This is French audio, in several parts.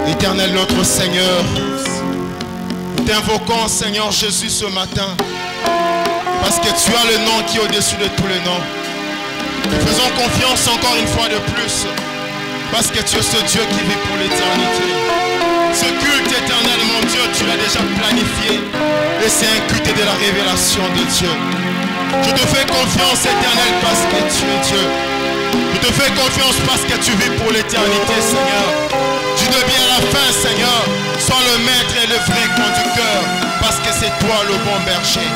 Éternel notre Seigneur, nous t'invoquons Seigneur Jésus ce matin parce que tu as le nom qui est au-dessus de tous les noms. Nous faisons confiance encore une fois de plus parce que tu es ce Dieu qui vit pour l'éternité. Ce culte éternel, mon Dieu, tu l'as déjà planifié et c'est un culte de la révélation de Dieu. Je te fais confiance éternel parce que tu es Dieu. Je te fais confiance parce que tu vis pour l'éternité, Seigneur. Du début à la fin, Seigneur, sois le maître et le vrai conducteur parce que c'est toi le bon berger.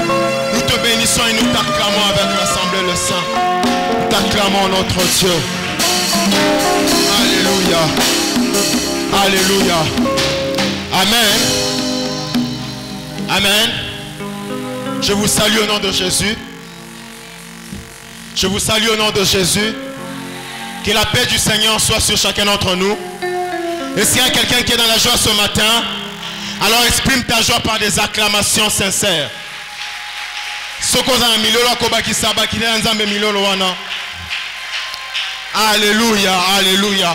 Nous te bénissons et nous t'acclamons avec l'Assemblée le Saint. Nous t'acclamons notre Dieu. Alléluia. Alléluia. Amen. Amen. Je vous salue au nom de Jésus. Je vous salue au nom de Jésus. Que la paix du Seigneur soit sur chacun d'entre nous. Et s'il y a quelqu'un qui est dans la joie ce matin, alors exprime ta joie par des acclamations sincères. Alléluia, alléluia.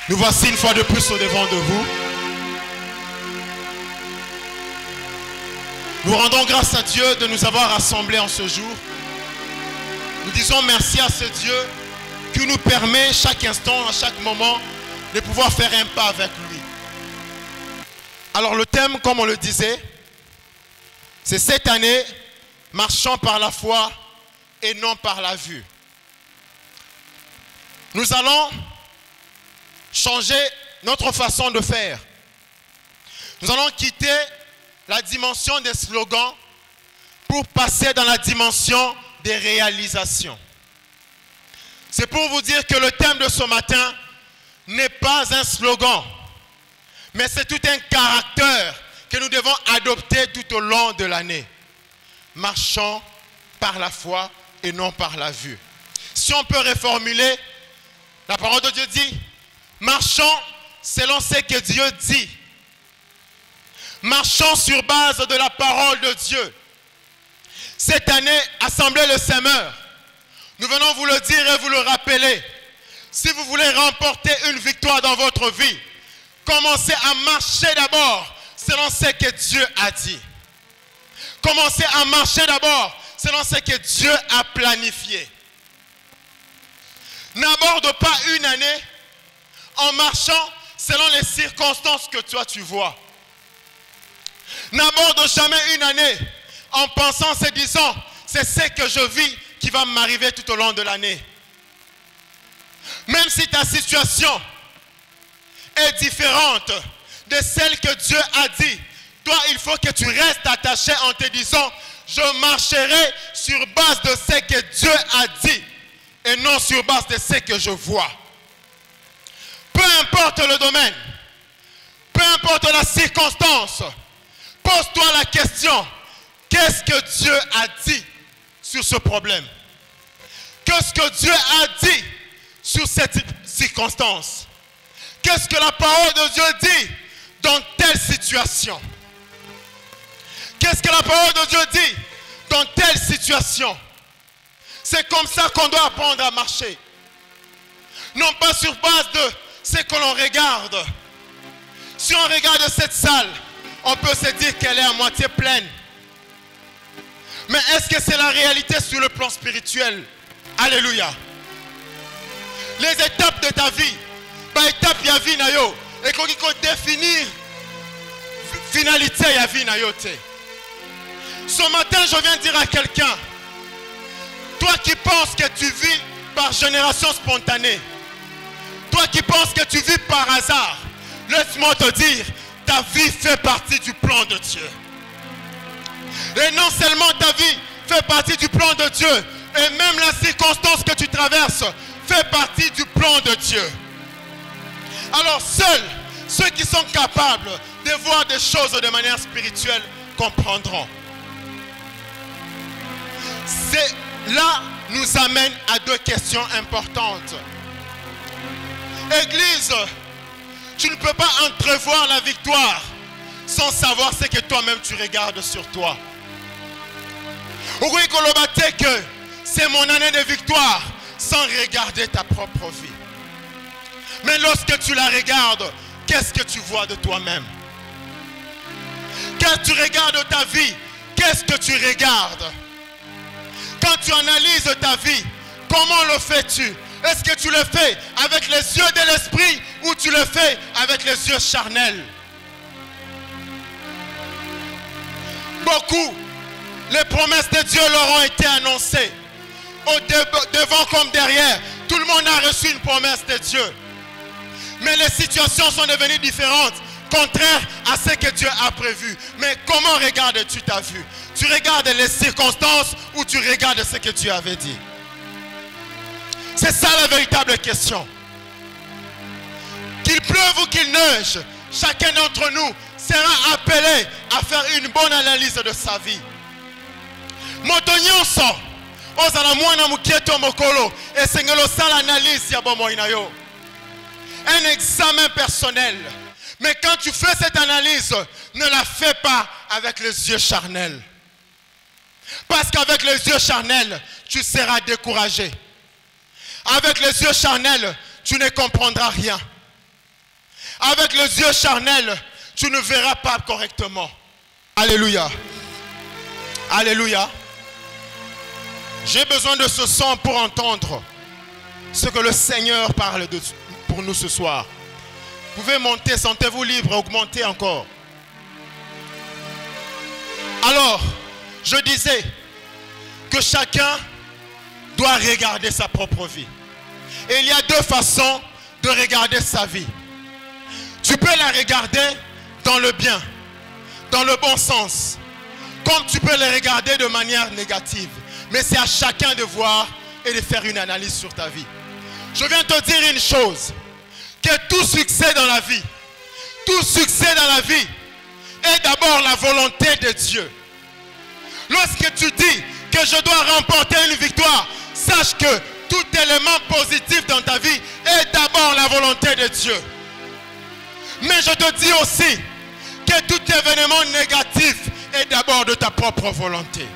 Nous voici une fois de plus au devant de vous. Nous rendons grâce à Dieu de nous avoir rassemblés en ce jour. Nous disons merci à ce Dieu qui nous permet chaque instant, à chaque moment, de pouvoir faire un pas avec lui. Alors le thème, comme on le disait, c'est cette année, marchant par la foi et non par la vue. Nous allons changer notre façon de faire. Nous allons quitter la dimension des slogans pour passer dans la dimension des réalisations. C'est pour vous dire que le thème de ce matin n'est pas un slogan, mais c'est tout un caractère que nous devons adopter tout au long de l'année. Marchons par la foi et non par la vue. Si on peut reformuler, la parole de Dieu dit, marchons selon ce que Dieu dit. Marchons sur base de la parole de Dieu. Cette année, Assemblée le Semeur, nous venons vous le dire et vous le rappeler. Si vous voulez remporter une victoire dans votre vie, commencez à marcher d'abord selon ce que Dieu a dit. Commencez à marcher d'abord selon ce que Dieu a planifié. N'aborde pas une année en marchant selon les circonstances que toi tu vois. N'aborde jamais une année en pensant, se disant, c'est ce que je vis qui va m'arriver tout au long de l'année. Même si ta situation est différente de celle que Dieu a dit, toi, il faut que tu restes attaché en te disant, je marcherai sur base de ce que Dieu a dit et non sur base de ce que je vois. Peu importe le domaine, peu importe la circonstance, pose-toi la question, qu'est-ce que Dieu a dit sur ce problème? Qu'est-ce que Dieu a dit sur cette circonstance? Qu'est-ce que la parole de Dieu dit dans telle situation? Qu'est-ce que la parole de Dieu dit dans telle situation? C'est comme ça qu'on doit apprendre à marcher. Non pas sur base de ce que l'on regarde. Si on regarde cette salle, on peut se dire qu'elle est à moitié pleine. Mais est-ce que c'est la réalité sur le plan spirituel? Alléluia. Les étapes de ta vie, par étape, il y a vie nayo. Et qu'on définir finalité, il y a vie nayo. Ce matin, je viens dire à quelqu'un, toi qui penses que tu vis par génération spontanée, toi qui penses que tu vis par hasard, laisse-moi te dire, ta vie fait partie du plan de Dieu. Et non seulement ta vie fait partie du plan de Dieu, et même la circonstance que tu traverses fait partie du plan de Dieu. Alors seuls ceux qui sont capables de voir des choses de manière spirituelle comprendront. Cela nous amène à deux questions importantes. Église, tu ne peux pas entrevoir la victoire sans savoir ce que toi-même tu regardes sur toi. Que c'est mon année de victoire, sans regarder ta propre vie. Mais lorsque tu la regardes, qu'est-ce que tu vois de toi-même? Quand tu regardes ta vie, qu'est-ce que tu regardes? Quand tu analyses ta vie, comment le fais-tu? Est-ce que tu le fais avec les yeux de l'esprit ou tu le fais avec les yeux charnels? Beaucoup, les promesses de Dieu leur ont été annoncées. Devant comme derrière, tout le monde a reçu une promesse de Dieu. Mais les situations sont devenues différentes, contraires à ce que Dieu a prévu. Mais comment regardes-tu ta vue? Tu regardes les circonstances ou tu regardes ce que Dieu avait dit? C'est ça la véritable question. Qu'il pleuve ou qu'il neige, chacun d'entre nous sera appelé à faire une bonne analyse de sa vie. Motonyoso, ozala mwana mukieto mokolo, esengelo sala analyse ya bomo inayo. Un examen personnel. Mais quand tu fais cette analyse, ne la fais pas avec les yeux charnels. Parce qu'avec les yeux charnels, tu seras découragé. Avec les yeux charnels, tu ne comprendras rien. Avec les yeux charnels, tu ne verras pas correctement. Alléluia. Alléluia. J'ai besoin de ce son pour entendre ce que le Seigneur parle pour nous ce soir. Vous pouvez monter, sentez-vous libre, augmenter encore. Alors, je disais que chacun doit regarder sa propre vie. Et il y a deux façons de regarder sa vie. Tu peux la regarder dans le bien, dans le bon sens, comme tu peux la regarder de manière négative. Mais c'est à chacun de voir et de faire une analyse sur ta vie. Je viens te dire une chose, que tout succès dans la vie est d'abord la volonté de Dieu. Lorsque tu dis que je dois remporter une victoire, sache que tout élément positif dans ta vie est d'abord la volonté de Dieu. Mais je te dis aussi que tout événement négatif est d'abord de ta propre volonté.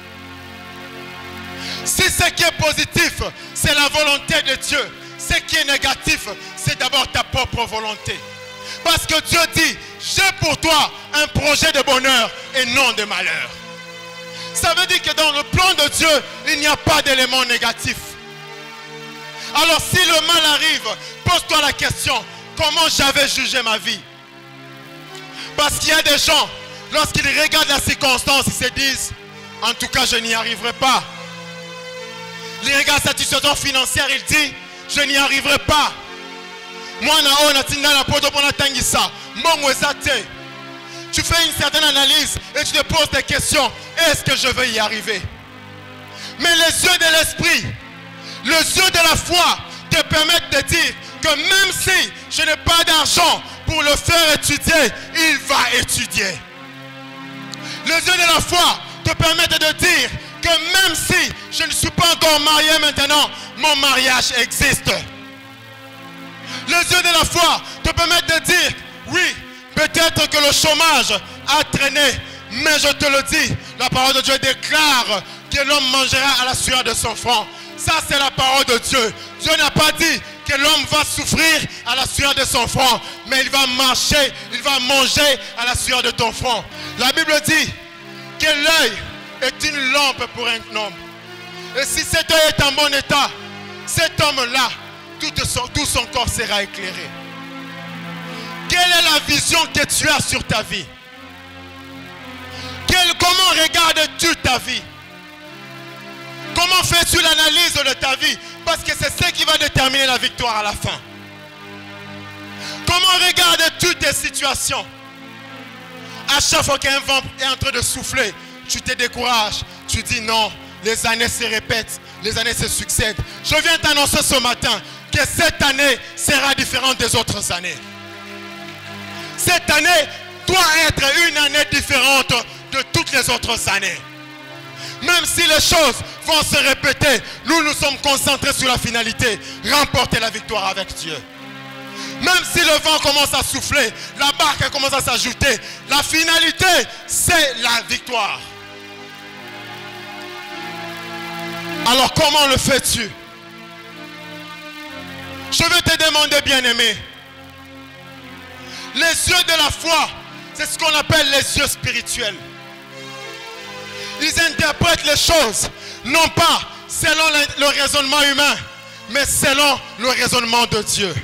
Si ce qui est positif, c'est la volonté de Dieu, ce qui est négatif, c'est d'abord ta propre volonté. Parce que Dieu dit, j'ai pour toi un projet de bonheur et non de malheur. Ça veut dire que dans le plan de Dieu, il n'y a pas d'élément négatif. Alors si le mal arrive, pose-toi la question, comment j'avais jugé ma vie? Parce qu'il y a des gens, lorsqu'ils regardent la circonstance, ils se disent, en tout cas je n'y arriverai pas. Ils regardent sa situation financière, ils disent, je n'y arriverai pas. Tu fais une certaine analyse et tu te poses des questions. Est-ce que je vais y arriver? Mais les yeux de l'esprit, les yeux de la foi te permettent de dire que même si je n'ai pas d'argent pour le faire étudier, il va étudier. Les yeux de la foi te permettent de dire que même si je ne suis pas encore marié maintenant, mon mariage existe. Les yeux de la foi te permettent de dire, oui, peut-être que le chômage a traîné, mais je te le dis, la parole de Dieu déclare que l'homme mangera à la sueur de son front. Ça, c'est la parole de Dieu. Dieu n'a pas dit que l'homme va souffrir à la sueur de son front, mais il va marcher, il va manger à la sueur de ton front. La Bible dit que l'œil est une lampe pour un homme. Et si cet œil est en bon état, cet homme-là, tout son corps sera éclairé. Quelle est la vision que tu as sur ta vie? Comment regardes-tu ta vie? Comment fais-tu l'analyse de ta vie? Parce que c'est ce qui va déterminer la victoire à la fin. Comment regardes-tu tes situations? À chaque fois qu'un vent est en train de souffler, tu te décourages. Tu dis non, les années se répètent, les années se succèdent. Je viens t'annoncer ce matin que cette année sera différente des autres années. Cette année doit être une année différente de toutes les autres années. Même si les choses vont se répéter, nous nous sommes concentrés sur la finalité, remporter la victoire avec Dieu. Même si le vent commence à souffler, la barque commence à s'ajouter, la finalité, c'est la victoire. Alors comment le fais-tu? Je veux te demander, bien-aimé, les yeux de la foi, c'est ce qu'on appelle les yeux spirituels. Ils interprètent les choses, non pas selon le raisonnement humain, mais selon le raisonnement de Dieu.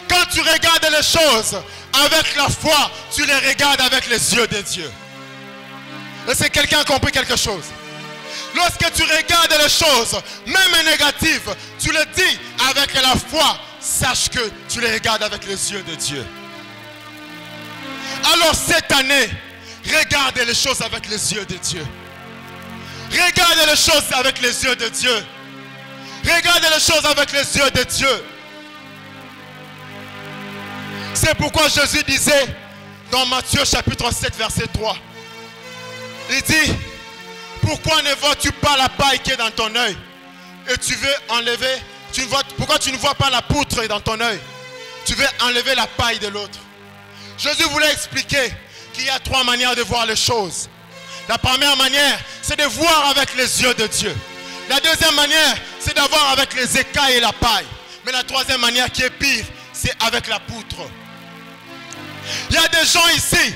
Quand tu regardes les choses avec la foi, tu les regardes avec les yeux de Dieu. Est-ce que quelqu'un a compris quelque chose? Lorsque tu regardes les choses, même négatives, tu le dis avec la foi, sache que tu les regardes avec les yeux de Dieu. Alors cette année, regarde les choses avec les yeux de Dieu. Regarde les choses avec les yeux de Dieu. Regarde les choses avec les yeux de Dieu. C'est pourquoi Jésus disait dans Matthieu chapitre 7 verset 3. Il dit, pourquoi ne vois-tu pas la paille qui est dans ton œil et tu veux enlever, pourquoi tu ne vois pas la poutre dans ton œil? Tu veux enlever la paille de l'autre. Jésus voulait expliquer qu'il y a trois manières de voir les choses. La première manière, c'est de voir avec les yeux de Dieu. La deuxième manière, c'est d'avoir avec les écailles et la paille. Mais la troisième manière qui est pire, c'est avec la poutre. Il y a des gens ici,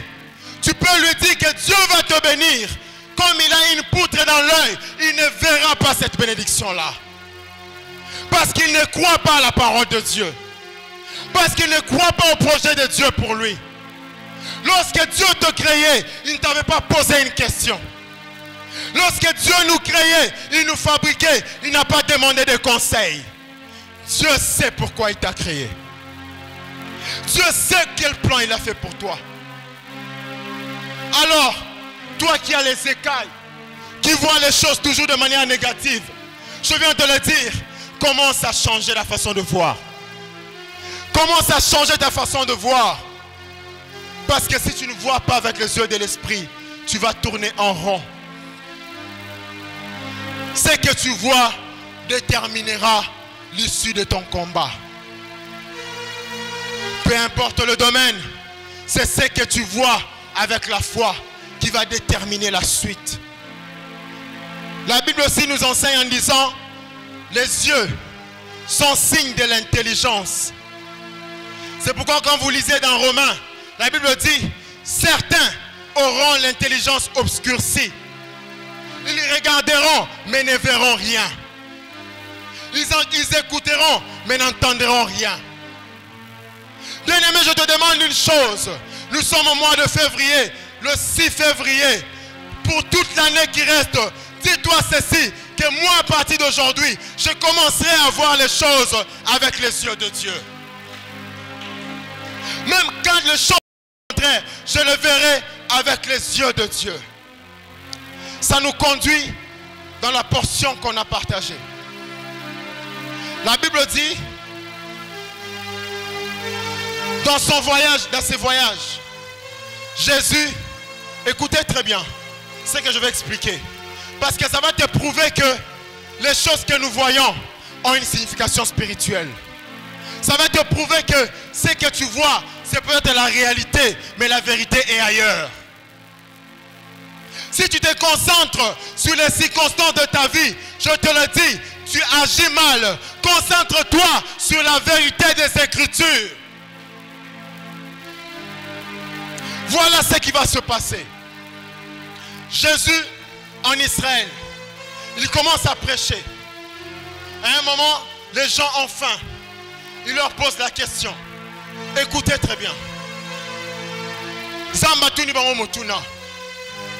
tu peux lui dire que Dieu va te bénir. Comme il a une poutre dans l'œil, il ne verra pas cette bénédiction-là. Parce qu'il ne croit pas à la parole de Dieu. Parce qu'il ne croit pas au projet de Dieu pour lui. Lorsque Dieu te créait, il ne t'avait pas posé une question. Lorsque Dieu nous créait, il nous fabriquait, il n'a pas demandé de conseils. Dieu sait pourquoi il t'a créé. Dieu sait quel plan il a fait pour toi. Alors, toi qui as les écailles, qui vois les choses toujours de manière négative, je viens de le dire, commence à changer la façon de voir. Commence à changer ta façon de voir. Parce que si tu ne vois pas avec les yeux de l'esprit, tu vas tourner en rond. Ce que tu vois déterminera l'issue de ton combat. Peu importe le domaine, c'est ce que tu vois avec la foi qui va déterminer la suite. La Bible aussi nous enseigne en disant, les yeux sont signes de l'intelligence. C'est pourquoi quand vous lisez dans Romains, la Bible dit, certains auront l'intelligence obscurcie. Ils regarderont, mais ne verront rien. Ils écouteront, mais n'entendront rien. Bien-aimé, je te demande une chose. Nous sommes au mois de février, le 6 février. Pour toute l'année qui reste, dis-toi ceci, que moi, à partir d'aujourd'hui, je commencerai à voir les choses avec les yeux de Dieu. Même quand les choses viendront, je le verrai avec les yeux de Dieu. Ça nous conduit dans la portion qu'on a partagée. La Bible dit, dans son voyage, dans ses voyages, Jésus, écoutez très bien ce que je vais expliquer. Parce que ça va te prouver que les choses que nous voyons ont une signification spirituelle. Ça va te prouver que ce que tu vois, c'est peut-être la réalité, mais la vérité est ailleurs. Si tu te concentres sur les circonstances de ta vie, je te le dis, tu agis mal. Concentre-toi sur la vérité des Écritures. Voilà ce qui va se passer. Jésus en Israël, il commence à prêcher. À un moment, les gens ont faim. Il leur pose la question. Écoutez très bien.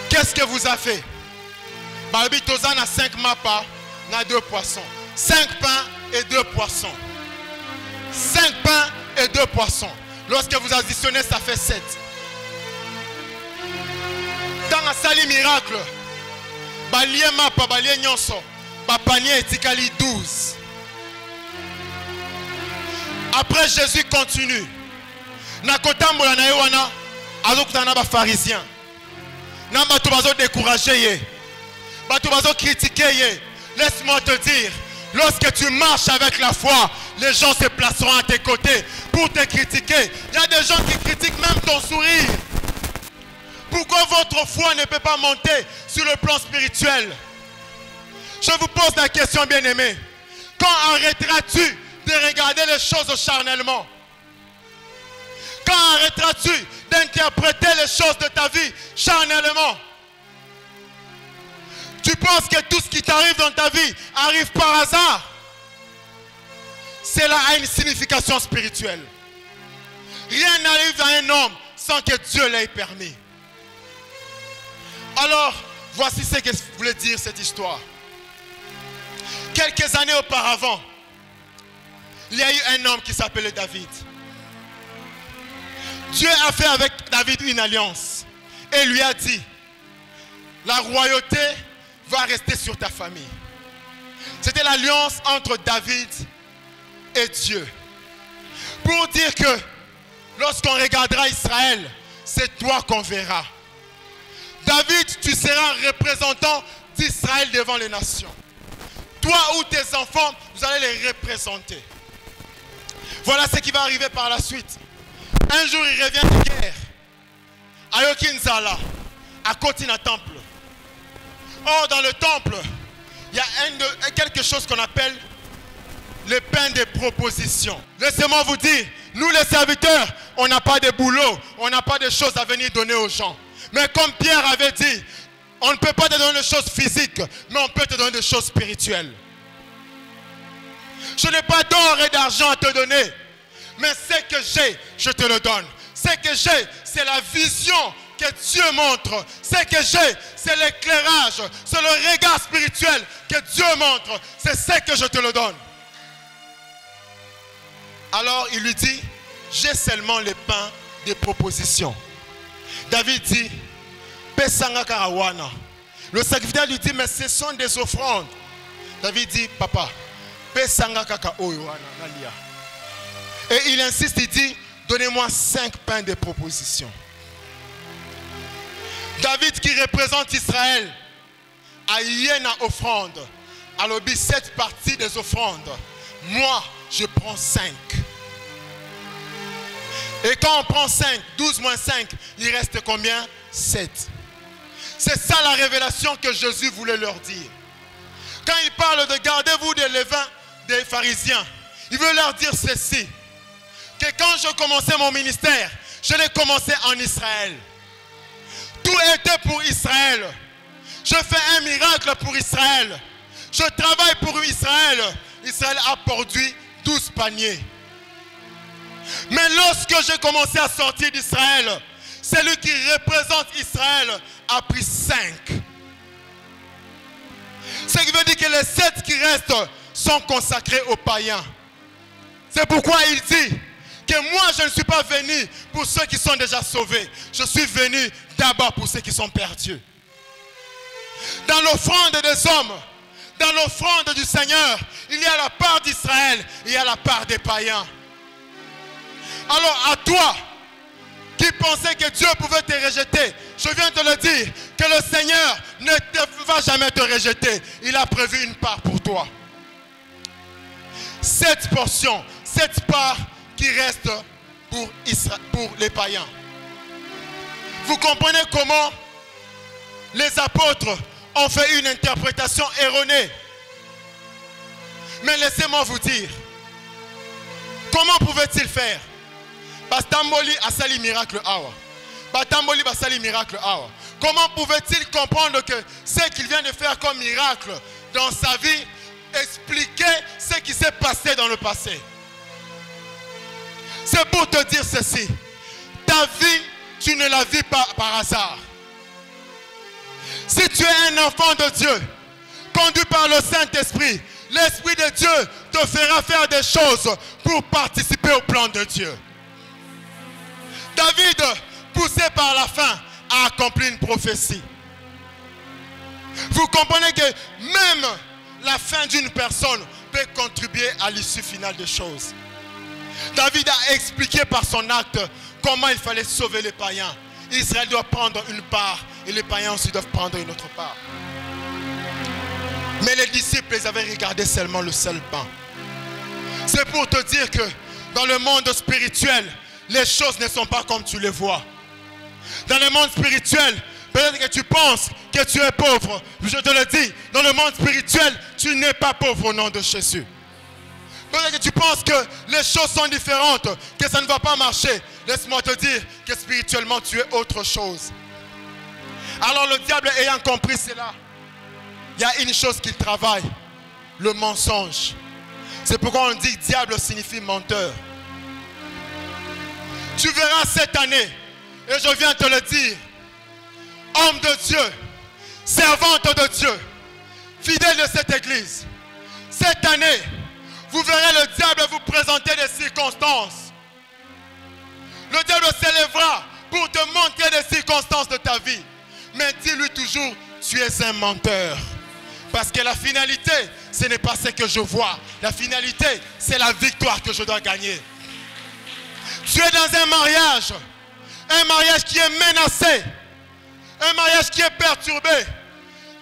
Qu'est-ce que vous avez fait? Barbi Tozan a 5 mapas, a 2 poissons. 5 pains et 2 poissons. 5 pains et 2 poissons. Lorsque vous additionnez, ça fait 7. Dans un sali miracle, balie mapa, balie nyonso, panier etikali 12. Après Jésus continue. Nakotambola na yewana, azokutana ba pharisiens. Na bato bazo décourager ye. Bato bazo critiquer ye. Laisse-moi te dire, lorsque tu marches avec la foi, les gens se placeront à tes côtés pour te critiquer. Il y a des gens qui critiquent même ton sourire. Pourquoi votre foi ne peut pas monter sur le plan spirituel? Je vous pose la question, bien-aimé. Quand arrêteras-tu de regarder les choses charnellement? Quand arrêteras-tu d'interpréter les choses de ta vie charnellement? Tu penses que tout ce qui t'arrive dans ta vie arrive par hasard? Cela a une signification spirituelle. Rien n'arrive à un homme sans que Dieu l'ait permis. Alors, voici ce que voulait dire cette histoire. Quelques années auparavant, il y a eu un homme qui s'appelait David. Dieu a fait avec David une alliance et lui a dit, la royauté va rester sur ta famille. C'était l'alliance entre David et Dieu. Pour dire que lorsqu'on regardera Israël, c'est toi qu'on verra. David, tu seras représentant d'Israël devant les nations. Toi ou tes enfants, vous allez les représenter. Voilà ce qui va arriver par la suite. Un jour, il revient de guerre à Yokinzala, à Kotina Temple. Or, dans le temple, il y a quelque chose qu'on appelle le pain de proposition. Laissez-moi vous dire, nous les serviteurs, on n'a pas de boulot, on n'a pas de choses à venir donner aux gens. Mais comme Pierre avait dit, on ne peut pas te donner des choses physiques, mais on peut te donner des choses spirituelles. Je n'ai pas d'or et d'argent à te donner, mais ce que j'ai, je te le donne. Ce que j'ai, c'est la vision que Dieu montre. Ce que j'ai, c'est l'éclairage, c'est le regard spirituel que Dieu montre. C'est ce que je te le donne. Alors il lui dit, j'ai seulement le pain des propositions. David dit, Pesanga Karawana. Le serviteur lui dit, mais ce sont des offrandes. David dit, papa, Pesanga Kaka Oyoana. Et il insiste, il dit, donnez-moi 5 pains de propositions. David qui représente Israël a une offrande. Alors, 7 parties des offrandes. Moi, je prends 5. Et quand on prend 5, 12 moins 5, il reste combien? 7. C'est ça la révélation que Jésus voulait leur dire. Quand il parle de gardez-vous des levains des pharisiens, il veut leur dire ceci. Que quand je commençais mon ministère, je l'ai commencé en Israël. Tout était pour Israël. Je fais un miracle pour Israël. Je travaille pour Israël. Israël a produit 12 paniers. Mais lorsque j'ai commencé à sortir d'Israël, celui qui représente Israël a pris 5. Ce qui veut dire que les 7 qui restent sont consacrés aux païens. C'est pourquoi il dit que moi je ne suis pas venu pour ceux qui sont déjà sauvés. Je suis venu d'abord pour ceux qui sont perdus. Dans l'offrande des hommes, dans l'offrande du Seigneur, il y a la part d'Israël et il y a la part des païens. Alors à toi qui pensais que Dieu pouvait te rejeter, je viens te le dire, que le Seigneur ne va jamais te rejeter. Il a prévu une part pour toi. 7 portions, 7 parts qui restent pour les païens. Vous comprenez comment les apôtres ont fait une interprétation erronée. Mais laissez-moi vous dire, comment pouvaient-ils faire? Bastamboli a sali miracle awa. Batamboli a sali miracle awa. Comment pouvait-il comprendre que ce qu'il vient de faire comme miracle dans sa vie expliquait ce qui s'est passé dans le passé? C'est pour te dire ceci. Ta vie, tu ne la vis pas par hasard. Si tu es un enfant de Dieu, conduit par le Saint-Esprit, l'Esprit de Dieu te fera faire des choses pour participer au plan de Dieu. David, poussé par la faim, a accompli une prophétie. Vous comprenez que même la faim d'une personne peut contribuer à l'issue finale des choses. David a expliqué par son acte comment il fallait sauver les païens. Israël doit prendre une part et les païens aussi doivent prendre une autre part. Mais les disciples, ils avaient regardé seulement le seul pain. C'est pour te dire que dans le monde spirituel, les choses ne sont pas comme tu les vois. Dans le monde spirituel, Peut-être que tu penses que tu es pauvre. Je te le dis, dans le monde spirituel, tu n'es pas pauvre au nom de Jésus. Peut-être que tu penses que les choses sont différentes, que ça ne va pas marcher. Laisse-moi te dire que spirituellement, tu es autre chose. Alors le diable ayant compris cela, il y a une chose qu'il travaille, le mensonge. C'est pourquoi on dit que diable signifie menteur. Tu verras cette année, et je viens te le dire, homme de Dieu, servante de Dieu, fidèle de cette église, cette année, vous verrez le diable vous présenter des circonstances. Le diable s'élèvera pour te montrer des circonstances de ta vie. Mais dis-lui toujours, tu es un menteur. Parce que la finalité, ce n'est pas ce que je vois. La finalité, c'est la victoire que je dois gagner. Tu es dans un mariage qui est menacé, un mariage qui est perturbé.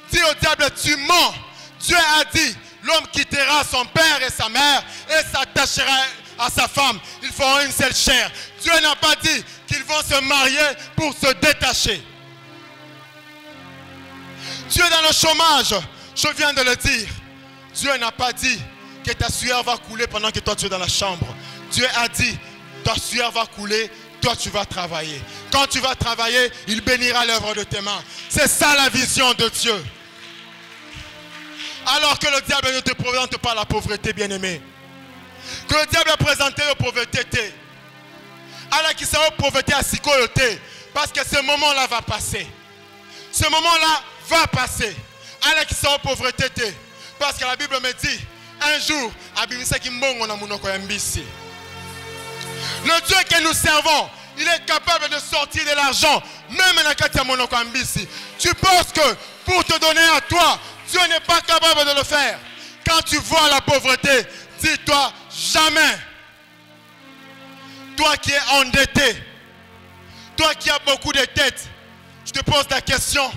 Dis au diable, tu mens. Dieu a dit, l'homme quittera son père et sa mère et s'attachera à sa femme. Ils feront une seule chair. Dieu n'a pas dit qu'ils vont se marier pour se détacher. Tu es dans le chômage, je viens de le dire. Dieu n'a pas dit que ta sueur va couler pendant que toi tu es dans la chambre. Dieu a dit, ta sueur va couler, toi tu vas travailler. Quand tu vas travailler, il bénira l'œuvre de tes mains. C'est ça la vision de Dieu. Alors que le diable ne te présente pas la pauvreté, bien-aimé. Que le diable a présenté la pauvreté. Alors qu'il sera pauvreté à Sikoyoté. Parce que ce moment-là va passer. Ce moment-là va passer. Alors qu'il sera pauvreté. Parce que la Bible me dit, un jour, le Dieu que nous servons, il est capable de sortir de l'argent, même dans le Tu penses que pour te donner à toi, Dieu n'est pas capable de le faire. Quand tu vois la pauvreté, dis-toi jamais. Toi qui es endetté, toi qui as beaucoup de dettes, je te pose la question,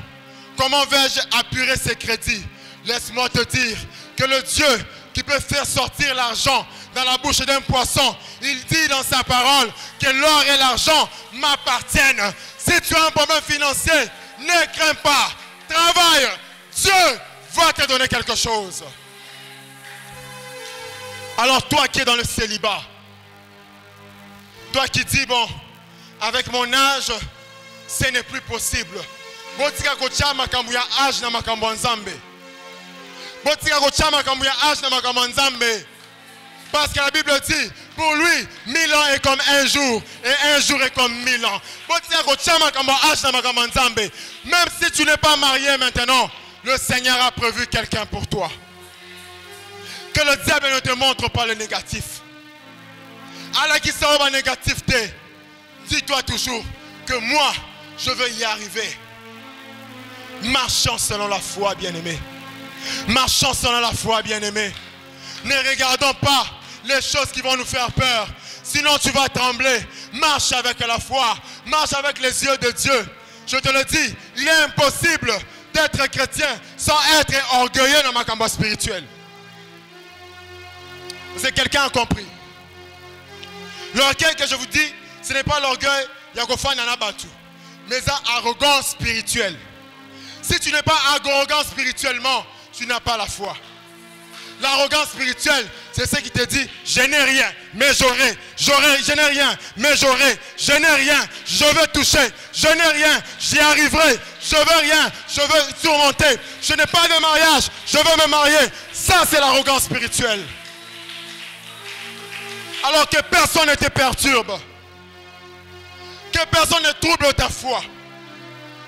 comment vais-je apurer ces crédits? Laisse-moi te dire que le Dieu qui peut faire sortir l'argent dans la bouche d'un poisson, il dit dans sa parole que l'or et l'argent m'appartiennent. Si tu as un problème financier, ne crains pas, travaille, Dieu va te donner quelque chose. Alors toi qui es dans le célibat, toi qui dis, bon, avec mon âge, ce n'est plus possible. Parce que la Bible dit, pour lui, 1000 ans est comme un jour, et un jour est comme 1000 ans. Même si tu n'es pas marié maintenant, le Seigneur a prévu quelqu'un pour toi. Que le diable ne te montre pas le négatif. Alors qu'il sera négatif, dis-toi toujours que moi, je veux y arriver. Marchons selon la foi, bien-aimé. Marchons selon la foi, bien-aimé. Ne regardons pas les choses qui vont nous faire peur. Sinon, tu vas trembler. Marche avec la foi. Marche avec les yeux de Dieu. Je te le dis, il est impossible d'être chrétien sans être orgueilleux dans ma combat spirituelle. C'est quelqu'un a compris. L'orgueil que je vous dis, ce n'est pas l'orgueil Yagofa Nanabatu, mais l'arrogance spirituelle. Si tu n'es pas arrogant spirituellement, tu n'as pas la foi. L'arrogance spirituelle, c'est ce qui te dit, je n'ai rien, mais j'aurai. Je n'ai rien, mais j'aurai. Je n'ai rien, je veux toucher. Je n'ai rien, j'y arriverai. Je veux rien, je veux surmonter. Je n'ai pas de mariage, je veux me marier. Ça, c'est l'arrogance spirituelle. Alors que personne ne te perturbe. Que personne ne trouble ta foi.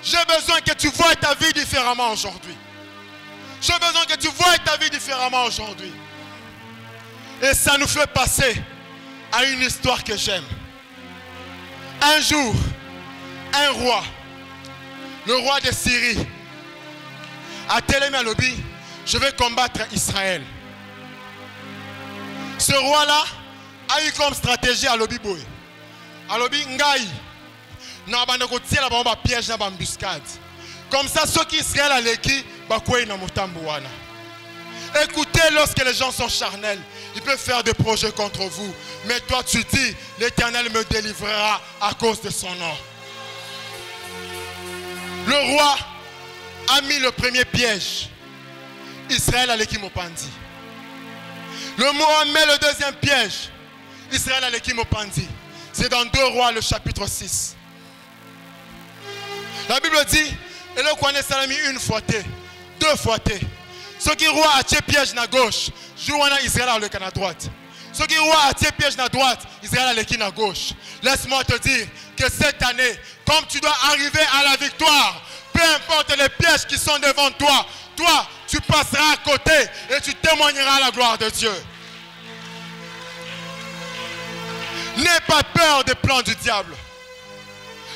J'ai besoin que tu vois ta vie différemment aujourd'hui. J'ai besoin que tu vois ta vie différemment aujourd'hui. Et ça nous fait passer à une histoire que j'aime. Un jour, un roi, le roi de Syrie, a télé à lobby, je vais combattre Israël. Ce roi-là a eu comme stratégie à lobby boy. À lobby ngai. Na bande ko tiela ba piège na ba embuscade. Comme ça ceux qui Israël a l'équipe ba quoi na motambo wana. Écoutez, lorsque les gens sont charnels, ils peuvent faire des projets contre vous. Mais toi tu dis, l'Éternel me délivrera à cause de son nom. Le roi a mis le premier piège. Israël a l'équipe au pandi. Le Mohamed, le deuxième piège. Israël a l'équipe au pandi. C'est dans 2 Rois, le chapitre 6. La Bible dit, et le Kouane Salami une fois, 2 fois. Ce qui roi a tiré piège à gauche, Jouana Israël a le can à droite. Ce qui roi a tiré piège à droite, Israël a l'équipe à gauche. Laisse-moi te dire que cette année, comme tu dois arriver à la victoire, peu importe les pièges qui sont devant toi, toi, tu passeras à côté et tu témoigneras la gloire de Dieu. N'aie pas peur des plans du diable.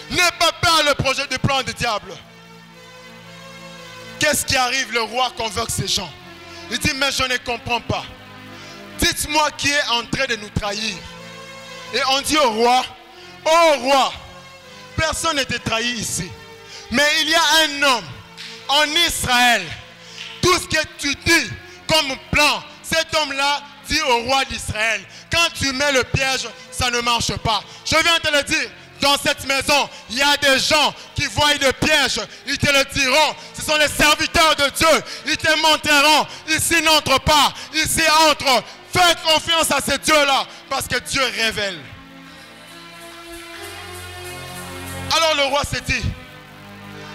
N'aie pas peur le projet du plan du diable. Qu'est-ce qui arrive? Le roi convoque ces gens. Il dit, mais je ne comprends pas. Dites-moi qui est en train de nous trahir. Et on dit au roi, oh roi, personne n'était trahi ici. Mais il y a un homme en Israël. Tout ce que tu dis comme plan, cet homme-là dit au roi d'Israël, quand tu mets le piège, ça ne marche pas. Je viens te le dire, dans cette maison, il y a des gens qui voient le piège, ils te le diront. Ce sont les serviteurs de Dieu, ils te montreront. Ici n'entre pas, ici entre. Fais confiance à ces dieux-là, parce que Dieu révèle. Alors le roi s'est dit,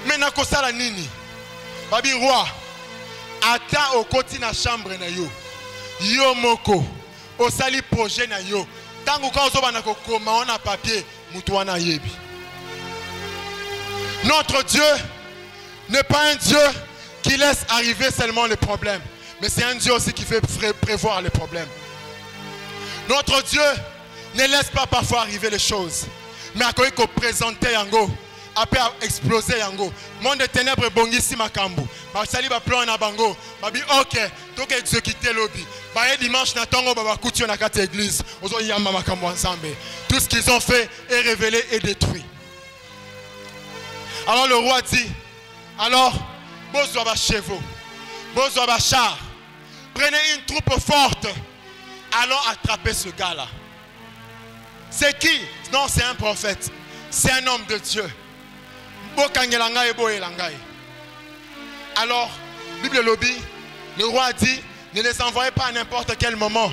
mais nakosala nini? Babi roi, ata okoti na chambre na yo. Yo moko, osali projet na yo. Tango ka ozoba na kokoma on papier, mutu wana yebi. Notre Dieu n'est pas un Dieu qui laisse arriver seulement les problèmes, mais c'est un Dieu aussi qui fait prévoir les problèmes. Notre Dieu ne laisse pas parfois arriver les choses, mais à quoi qu'on présente yango, après exploser yango. Monde de ténèbres bongisi makambu. Basali ba plan na bango. Babi ok, donc exécuter lobby. Baye dimanche na tongo baba couture na kate église. Ozo yamba makambu ensemble. Tout ce qu'ils ont fait est révélé et détruit. Alors le roi dit, alors bozwa ba chevaux, bozwa ba chars. Prenez une troupe forte. Allons attraper ce gars-là. C'est qui? Non, c'est un prophète. C'est un homme de Dieu. Alors, Bible lobby, le roi dit, ne les envoyez pas à n'importe quel moment.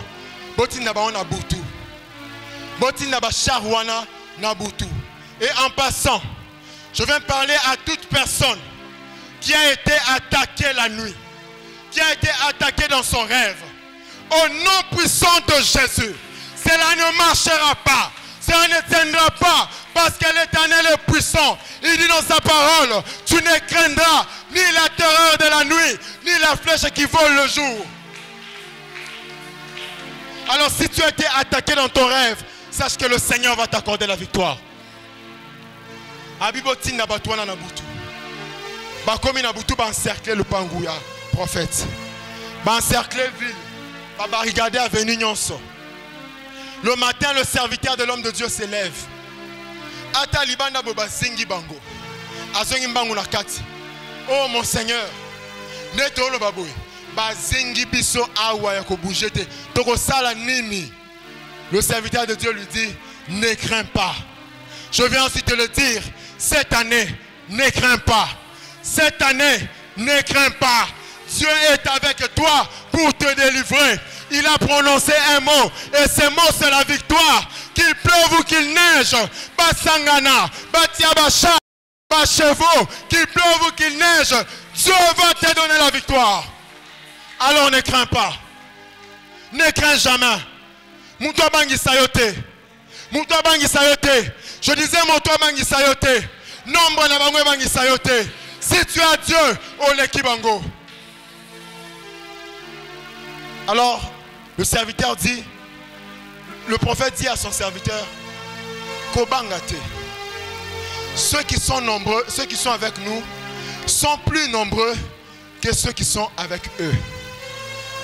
Et en passant, je vais parler à toute personne qui a été attaquée la nuit, qui a été attaquée dans son rêve. Au nom puissant de Jésus, cela ne marchera pas. Cela ne tiendra pas parce que l'Éternel est puissant. Il dit dans sa parole, tu ne craindras ni la terreur de la nuit, ni la flèche qui vole le jour. Alors si tu as été attaqué dans ton rêve, sache que le Seigneur va t'accorder la victoire. Abiboti nabatwana nabutu. Bakomi nabutu ba encercler le pangouya, prophète. Ba encercler ville, ba barricader avenue Nyonso. Le matin, le serviteur de l'homme de Dieu s'élève. Ata libanda boba zingi bango. Azongi mbangu na kati. Oh mon Seigneur. Neto lo baboy. Ba zingi biso awa ya ko bouger te. Toko sala nini. Le serviteur de Dieu lui dit, ne crains pas. Je viens aussi te le dire. Cette année, ne crains pas. Cette année, ne crains pas. Dieu est avec toi pour te délivrer. Il a prononcé un mot. Et ce mot, c'est la victoire. Qu'il pleuve ou qu'il neige. Basangana, Batiabacha, Bachevaux, qu'il pleuve ou qu'il neige. Dieu va te donner la victoire. Alors ne crains pas. Ne crains jamais. Moutoua bangi sayote. Moutoua bangi sayote. Je disais moutoua bangi sayote. Nombre na bango bangi sayote. Si tu as Dieu, oh l'équibango. Alors, le serviteur dit, le prophète dit à son serviteur, Kobangate, ceux qui sont nombreux, ceux qui sont avec nous, sont plus nombreux que ceux qui sont avec eux.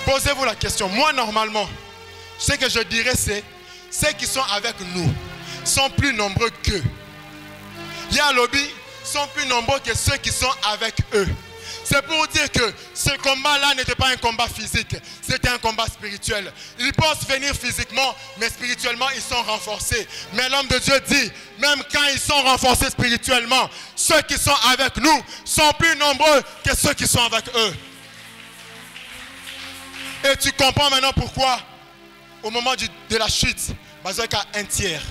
Posez-vous la question. Moi, normalement, ce que je dirais, c'est, ceux qui sont avec nous sont plus nombreux qu'eux. Yalobi sont plus nombreux que ceux qui sont avec eux. C'est pour dire que ce combat-là n'était pas un combat physique, c'était un combat spirituel. Ils peuvent venir physiquement, mais spirituellement, ils sont renforcés. Mais l'homme de Dieu dit, même quand ils sont renforcés spirituellement, ceux qui sont avec nous sont plus nombreux que ceux qui sont avec eux. Et tu comprends maintenant pourquoi, au moment de la chute, il y a un tiers.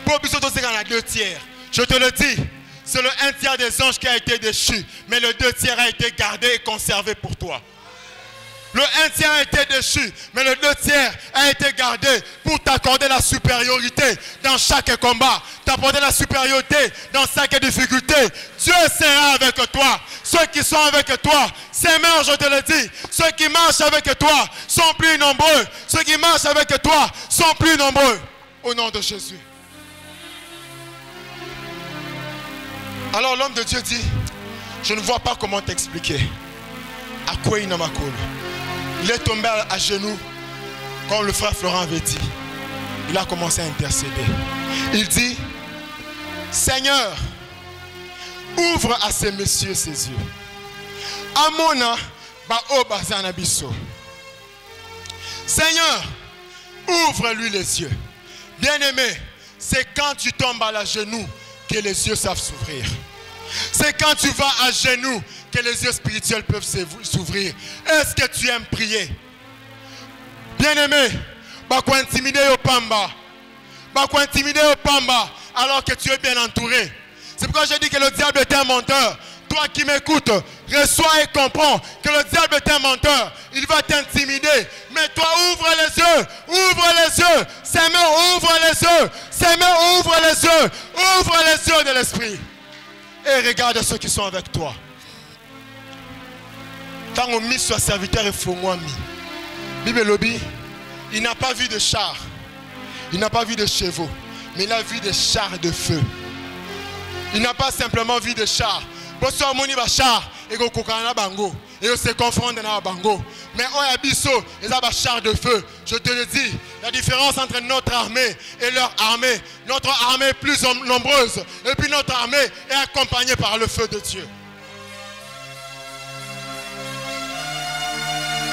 Pour il y a 2 tiers. Je te le dis, c'est le 1 tiers des anges qui a été déchu, mais le 2 tiers a été gardé et conservé pour toi. Le 1 tiers a été déchu, mais le 2 tiers a été gardé pour t'accorder la supériorité dans chaque combat, t'apporter la supériorité dans chaque difficulté. Dieu sera avec toi. Ceux qui sont avec toi, Seigneur, je te le dis, ceux qui marchent avec toi sont plus nombreux. Ceux qui marchent avec toi sont plus nombreux. Au nom de Jésus. Alors l'homme de Dieu dit, je ne vois pas comment t'expliquer. À quoi il n'a pas cool. Il est tombé à genoux, comme le frère Florent avait dit. Il a commencé à intercéder. Il dit, Seigneur, ouvre à ces messieurs ses yeux. Amona ba obazana biso. Seigneur, ouvre-lui les yeux. Bien-aimé, c'est quand tu tombes à la genoux que les yeux savent s'ouvrir. C'est quand tu vas à genoux que les yeux spirituels peuvent s'ouvrir. Est-ce que tu aimes prier? Bien-aimé, bako intimider au pamba. Bako intimider au pamba alors que tu es bien entouré. C'est pourquoi je dis que le diable est un menteur. Toi qui m'écoutes, reçois et comprends que le diable est un menteur. Il va t'intimider. Mais toi, ouvre les yeux. Ouvre les yeux. Seigneur, ouvre les yeux. Seigneur, ouvre les yeux. Ouvre les yeux de l'esprit. Et regarde ceux qui sont avec toi. Quand on mise sur serviteur, il faut moi mis. Bible Lobby, il n'a pas vu de chars. Il n'a pas vu de chevaux. Mais il a vu des chars de feu. Il n'a pas simplement vu de chars. Pour ça, on a char et on se confronte dans bango. Mais on a biso, ils ont des chars de feu. Je te le dis, la différence entre notre armée et leur armée. Notre armée est plus nombreuse. Et puis notre armée est accompagnée par le feu de Dieu.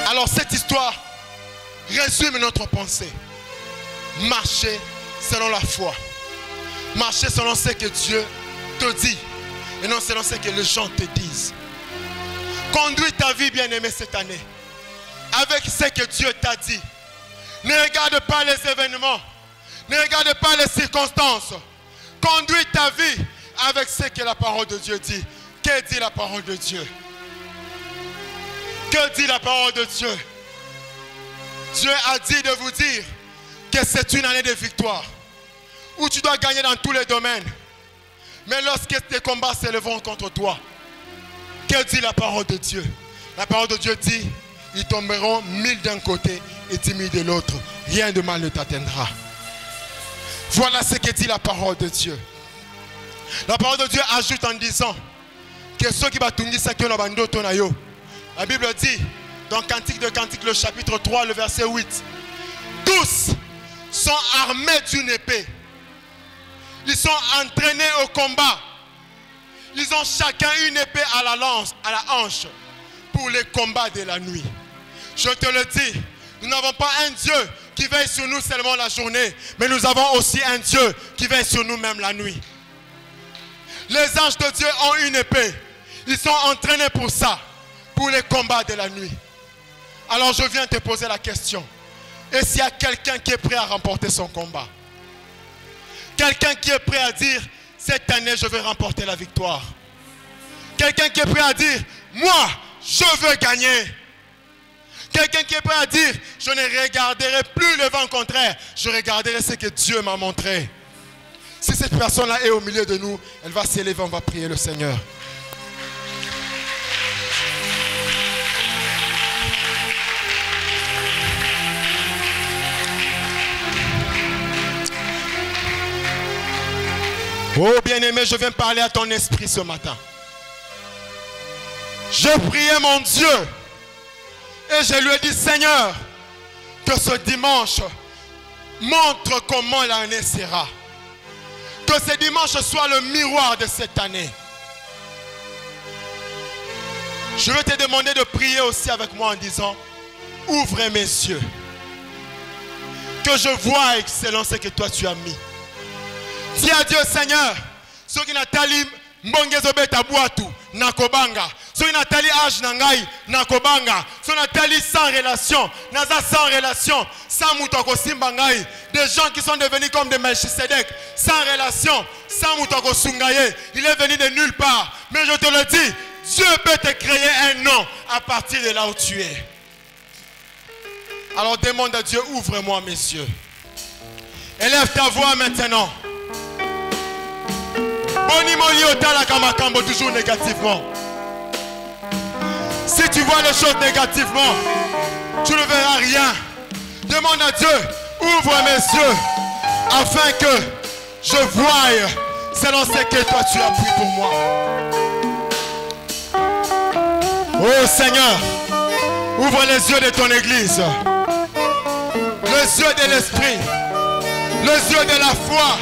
Alors cette histoire résume notre pensée. Marcher selon la foi. Marcher selon ce que Dieu te dit. Et non selon ce que les gens te disent. Conduis ta vie bien-aimée cette année. Avec ce que Dieu t'a dit. Ne regarde pas les événements. Ne regarde pas les circonstances. Conduis ta vie avec ce que la parole de Dieu dit. Que dit la parole de Dieu? Que dit la parole de Dieu? Dieu a dit de vous dire que c'est une année de victoire. Où tu dois gagner dans tous les domaines. Mais lorsque tes combats s'élèveront contre toi, que dit la parole de Dieu? La parole de Dieu dit, ils tomberont 1000 d'un côté et 10 000 de l'autre. Rien de mal ne t'atteindra. Voilà ce que dit la parole de Dieu. La parole de Dieu ajoute en disant que ceux qui batungissent qui ont abandonné ton ayo. La Bible dit, dans Cantique de Cantique, le chapitre 3, le verset 8, tous sont armés d'une épée. Ils sont entraînés au combat. Ils ont chacun une épée à la lance, à la hanche, pour les combats de la nuit. Je te le dis, nous n'avons pas un Dieu qui veille sur nous seulement la journée, mais nous avons aussi un Dieu qui veille sur nous même la nuit. Les anges de Dieu ont une épée. Ils sont entraînés pour ça, pour les combats de la nuit. Alors je viens te poser la question. Et s'il y a quelqu'un qui est prêt à remporter son combat? Quelqu'un qui est prêt à dire, cette année je vais remporter la victoire. Quelqu'un qui est prêt à dire, moi je veux gagner. Quelqu'un qui est prêt à dire, je ne regarderai plus le vent contraire, je regarderai ce que Dieu m'a montré. Si cette personne-là est au milieu de nous, elle va s'élever, on va prier le Seigneur. Oh bien-aimé, je viens parler à ton esprit ce matin. Je priais mon Dieu et je lui ai dit, Seigneur, que ce dimanche montre comment l'année sera. Que ce dimanche soit le miroir de cette année. Je vais te demander de prier aussi avec moi en disant, ouvre mes yeux. Que je vois excellent ce que toi tu as mis. Dis à Dieu, Seigneur, ceux qui n'attali mbongezo beta boatu nakobanga, ceux qui n'attali âge nangai nakobanga, ceux qui n'attali sans relation, naza sans relation, sans moutoko simbangai, des gens qui sont devenus comme des Melchisedec, sans relation, sans moutoko sungaye, il est venu de nulle part. Mais je te le dis, Dieu peut te créer un nom à partir de là où tu es. Alors demande à Dieu, ouvre-moi mes yeux. Élève ta voix maintenant. Toujours négativement. Si tu vois les choses négativement, tu ne verras rien. Demande à Dieu, ouvre mes yeux, afin que je voie selon ce que toi tu as pris pour moi. Oh Seigneur, ouvre les yeux de ton église, les yeux de l'esprit, les yeux de la foi,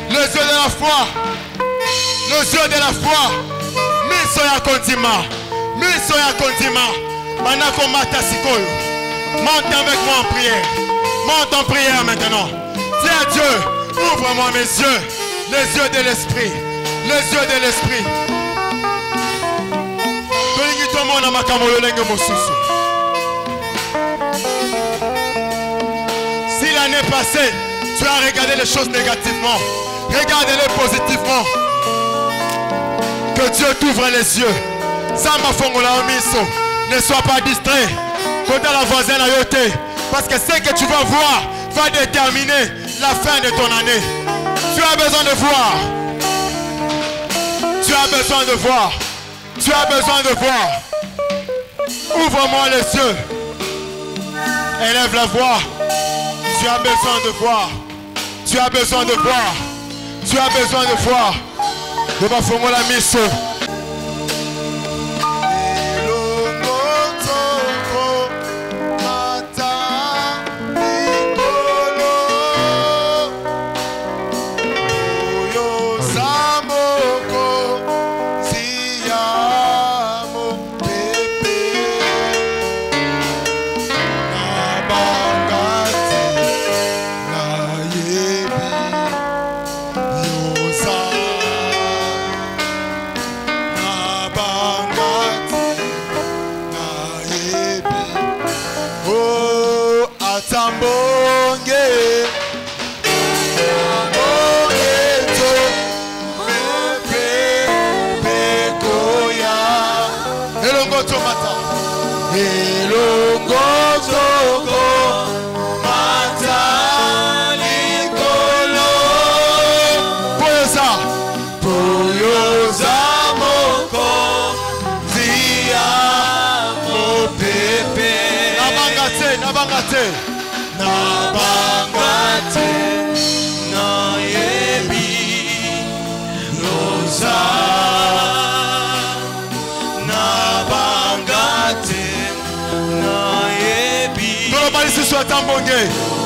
les yeux de la foi, les yeux de la foi. Miso ya kondima, miso ya kondima. Manako mata sikoyo. Monte avec moi en prière. Monte en prière maintenant. Dis à Dieu, ouvre-moi mes yeux, les yeux de l'esprit, les yeux de l'esprit. Si l'année passée, tu as regardé les choses négativement, regarde-les positivement. Que Dieu t'ouvre les yeux. Ne sois pas distrait. Quand la voisine a yoté. Parce que ce que tu vas voir va déterminer la fin de ton année. Tu as besoin de voir. Tu as besoin de voir. Tu as besoin de voir. Ouvre-moi les yeux. Élève la voix. Tu as besoin de voir. Tu as besoin de voir. Tu as besoin de voir. De ma forme la mise.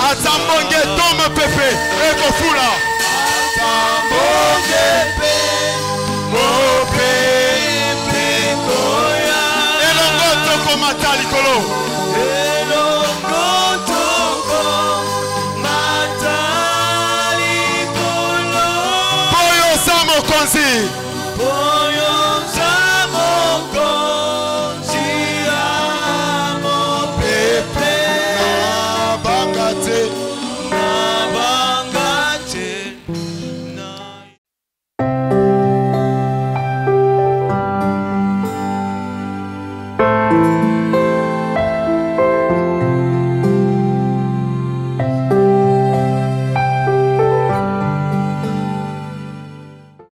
Atambonge tome pepe eko fula. Atambonge pe mo pepe koya. Elongo toko matali kolo. Elongo toko matali kolo. Boyo samo konzi.